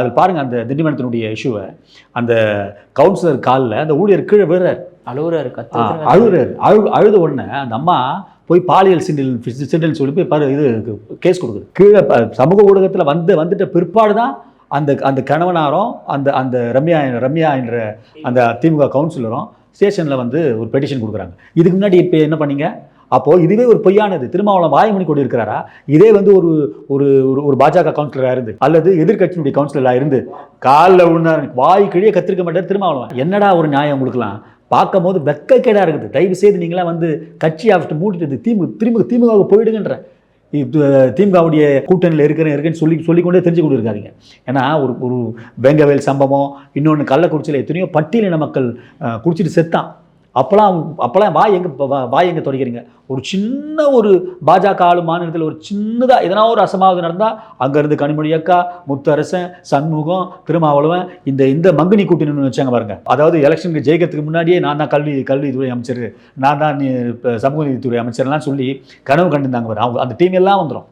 அது பாருங்கள் அந்த திண்டிவனத்தினுடைய இஷ்யூவை. அந்த கவுன்சிலர் காலில் அந்த ஊழியர் கீழே விழுறாரு, அழுகுறாரு, அழுகுறாரு. அழுத உடனே அந்த அம்மா போய் பாலியல் சிண்டில் சொல்லி போய் இது கேஸ் கொடுக்குது. கீழே சமூக ஊடகத்தில் வந்துட்ட பிற்பாடு தான் அந்த கணவனாரும் அந்த ரம்யா என்ற அந்த திமுக கவுன்சிலரும் ஸ்டேஷனில் வந்து ஒரு பெட்டிஷன் கொடுக்குறாங்க. இதுக்கு முன்னாடி இப்போ என்ன பண்ணீங்க? அப்போது இதுவே ஒரு பொய்யானது. திருமாவளவன் வாய்மொழி கொண்டு இருக்கிறாரா? இதே வந்து ஒரு ஒரு ஒரு பாஜக கவுன்சிலராக இருந்து அல்லது எதிர்கட்சியினுடைய கவுன்சிலராக இருந்து காலில் விழுந்தார், வாய் கிழியே கத்திருக்க மாட்டார் திருமாவளவன். என்னடா ஒரு நியாயம் உங்களுக்குலாம்? பார்க்கும் போது வெட்கக்கேடாக இருக்குது. தயவு செய்து நீங்களாம் வந்து கட்சி ஆஃபிட்டு மூடிட்டு திமுகவுக்கு போயிடுங்கன்ற திமுகவுடைய கூட்டணியில் இருக்குன்னு சொல்லிக்கொண்டே தெரிஞ்சு கொண்டு இருக்காதிங்க. ஏன்னா ஒரு வெங்கவேல் சம்பவம், இன்னொன்று கள்ளக்குறிச்சியில் எத்தனையோ பட்டியலின மக்கள் குடிச்சிட்டு செத்தான். அப்போலாம் வாய் எங்கே தொடக்கிறீங்க? ஒரு சின்ன ஒரு பாஜக ஆளும் மாநிலத்தில் ஒரு சின்னதாக எதனா ஒரு அசம்பாவிதம் நடந்தால் அங்கேருந்து கனிமொழி அக்கா, முத்தரசன், சண்முகம், திருமாவளவன் இந்த மங்கினி கூட்டணின்னு வச்சாங்க பாருங்க. அதாவது எலெக்ஷனுக்கு ஜெயிக்கிறதுக்கு முன்னாடியே நான் தான் கல்வித்துறை அமைச்சர், நான் தான் சமூக நீதித்துறை அமைச்சர்லாம் சொல்லி கனவு கண்டிருந்தாங்க பாரு. அவங்க அந்த டீம் எல்லாம் வந்துடும்.